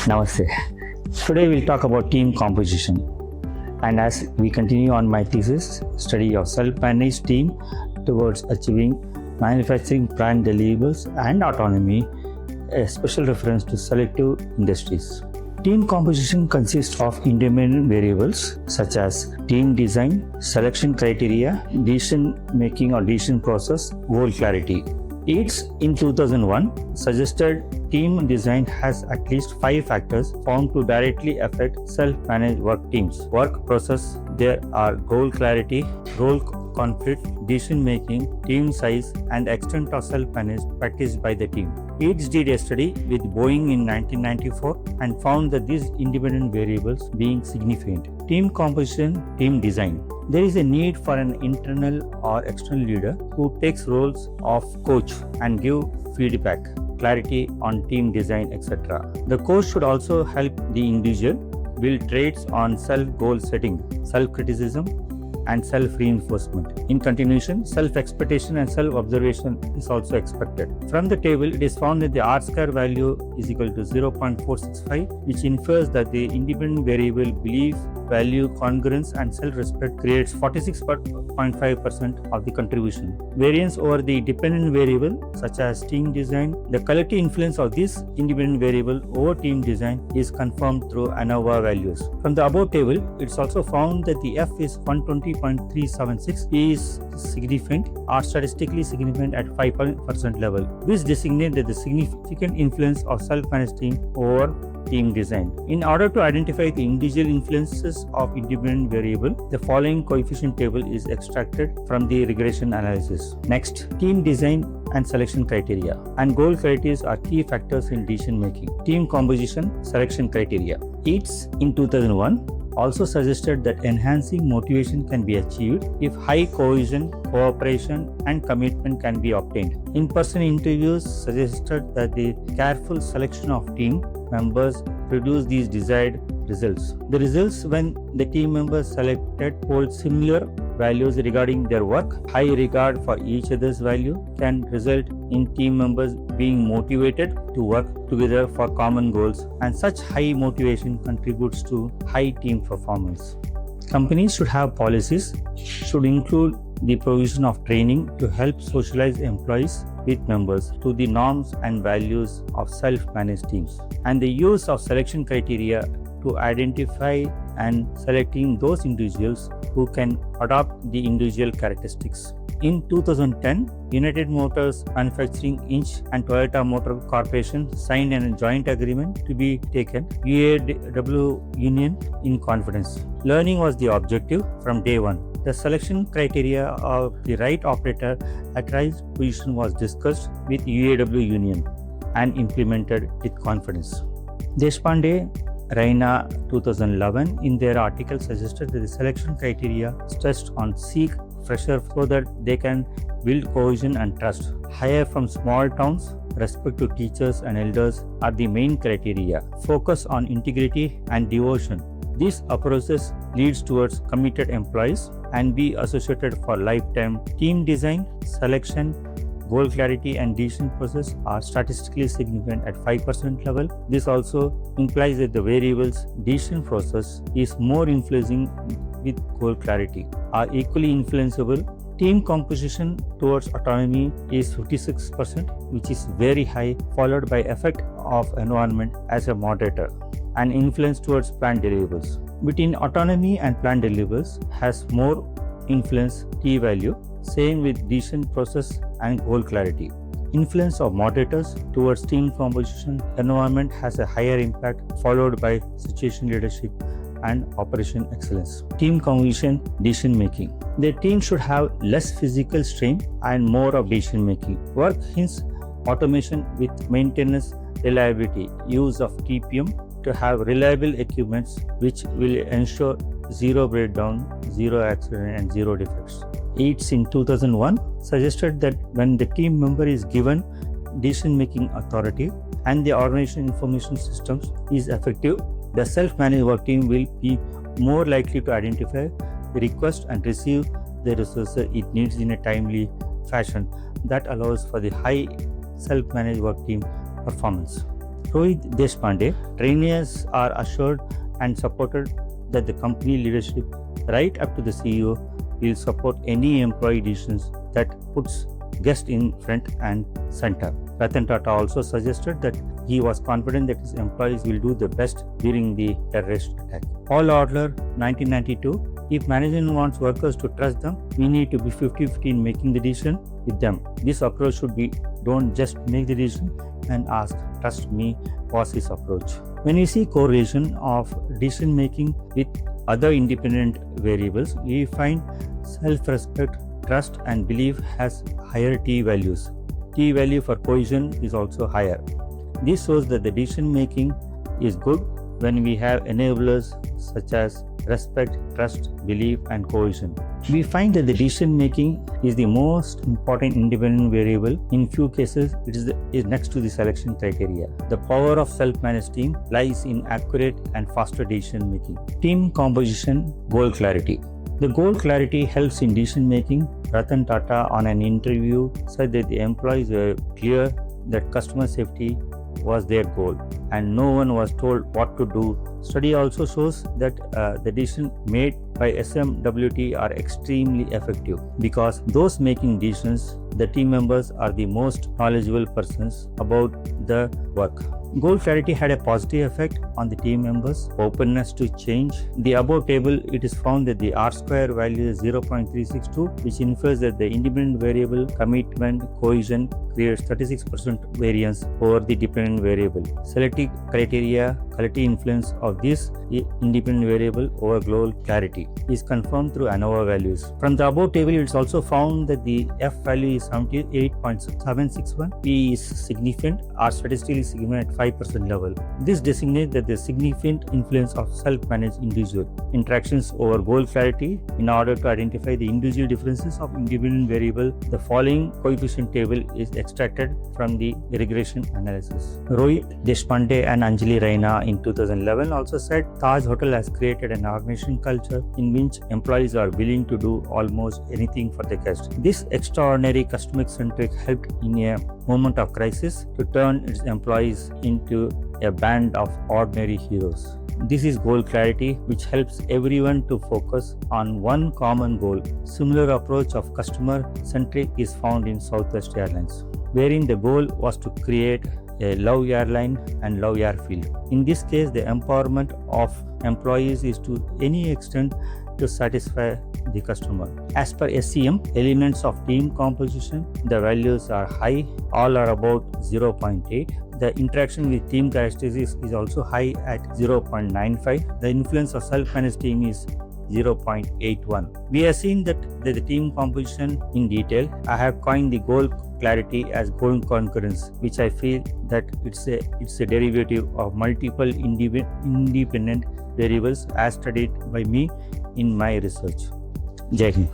Namaste. Today we'll talk about team composition. And as we continue on my thesis, study of self-managed team towards achieving manufacturing plant deliverables and autonomy, a special reference to selective industries. Team composition consists of independent variables such as team design, selection criteria, decision making or decision process, goal clarity. Yeatts in 2001 suggested team design has at least 5 factors found to directly affect self-managed work teams. Work process, there are goal clarity, role conflict, decision making, team size, and extent of self-managed practiced by the team. Yeatts did a study with Boeing in 1994 and found that these independent variables being significant. Team composition, team design. There is a need for an internal or external leader who takes roles of coach and give feedback, clarity on team design, etc. The coach should also help the individual build traits on self-goal setting, self-criticism, and self-reinforcement. In continuation, self-expectation and self-observation is also expected. From the table, it is found that the R-square value is equal to 0.465, which infers that the independent variable belief, value, congruence, and self-respect creates 46.5% of the contribution. Variance over the dependent variable, such as team design, the collective influence of this independent variable over team design is confirmed through ANOVA values. From the above table, it's also found that the F is 120.376 is significant or statistically significant at 5% level, which designates that the significant influence of self-managed team over team design. In order to identify the individual influences of independent variable, the following coefficient table is extracted from the regression analysis. Next, team design and selection criteria and goal criteria are key factors in decision making. Team composition, selection criteria. Yeatts in 2001 also suggested that enhancing motivation can be achieved if high cohesion, cooperation, and commitment can be obtained. In-person interviews suggested that the careful selection of team members produce these desired results. The results when the team members selected hold similar values regarding their work, high regard for each other's value can result in team members being motivated to work together for common goals, and such high motivation contributes to high team performance. Companies should have policies, should include the provision of training to help socialize employees with members to the norms and values of self-managed teams, and the use of selection criteria to identify and selecting those individuals who can adopt the individual characteristics. In 2010, United Motors Manufacturing Inc. and Toyota Motor Corporation signed a joint agreement to be taken UAW union in confidence. Learning was the objective from day one. The selection criteria of the right operator at right position was discussed with UAW union and implemented with confidence. Deshpande, Raina 2011 in their article suggested that the selection criteria stressed on seek fresher so that they can build cohesion and trust. Hire from small towns, respect to teachers and elders are the main criteria. Focus on integrity and devotion. These approaches leads towards committed employees and be associated for lifetime. Team design, selection, goal clarity and decision process are statistically significant at 5% level. This also implies that the variables decision process is more influencing with goal clarity are equally influenceable. Team composition towards autonomy is 56%, which is very high, followed by effect of environment as a moderator and influence towards plant deliverables. Between autonomy and plant deliverables has more influence T value, same with decision process and goal clarity. Influence of moderators towards team composition environment has a higher impact, followed by situation leadership and operation excellence. Team cohesion, decision making. The team should have less physical strain and more of decision making. Work hints automation with maintenance, reliability, use of TPM to have reliable equipments which will ensure zero breakdown, zero accident and zero defects. Yeatts in 2001 suggested that when the team member is given decision-making authority and the organization information systems is effective, the self-managed work team will be more likely to identify, request and receive the resources it needs in a timely fashion that allows for the high self-managed work team performance. Rohit Deshpande, trainees are assured and supported that the company leadership, right up to the CEO, will support any employee decisions that puts guests in front and center. Ratan Tata also suggested that he was confident that his employees will do the best during the terrorist attack. Paul Adler, 1992, if management wants workers to trust them, we need to be 50-50 in making the decision with them. This approach should be don't just make the decision and ask, trust me, was his approach. When we see correlation of decision making with other independent variables, we find self-respect, trust and belief has higher T values. T value for cohesion is also higher. This shows that the decision making is good when we have enablers such as respect, trust, belief and cohesion. We find that the decision making is the most important independent variable. In few cases, it is next to the selection criteria. The power of self-managed team lies in accurate and faster decision making. Team composition, goal clarity. The goal clarity helps in decision making. Ratan Tata on an interview said that the employees were clear that customer safety was their goal and no one was told what to do. Study also shows that the decisions made by SMWT are extremely effective because those making decisions, the team members are the most knowledgeable persons about the work. Goal clarity had a positive effect on the team members' openness to change. The above table, it is found that the R-square value is 0.362, which infers that the independent variable commitment cohesion creates 36% variance over the dependent variable. Selective criteria, quality influence of this independent variable over goal clarity is confirmed through ANOVA values. From the above table, it is also found that the F value is 78.761, P is significant, or statistically significant at 5% level. This designates that the significant influence of self-managed individual interactions over goal clarity. In order to identify the individual differences of independent variable, the following coefficient table is extracted from the regression analysis. Rohit Deshpande and Anjali Raina in 2011 also said Taj Hotel has created an organization culture in which employees are willing to do almost anything for the guest. This extraordinary customer-centric helped in a moment of crisis to turn its employees into a band of ordinary heroes. This is goal clarity, which helps everyone to focus on one common goal. Similar approach of customer-centric is found in Southwest Airlines, wherein the goal was to create a love airline and love airfield. In this case, the empowerment of employees is to any extent to satisfy the customer. As per SCM, elements of team composition, the values are high, all are about 0.8. The interaction with team characteristics is also high at 0.95. The influence of self-managed team is 0.81. We have seen that the team composition in detail. I have coined the goal clarity as goal congruence, which I feel that it's a derivative of multiple independent variables as studied by me in my research. Jai Hind.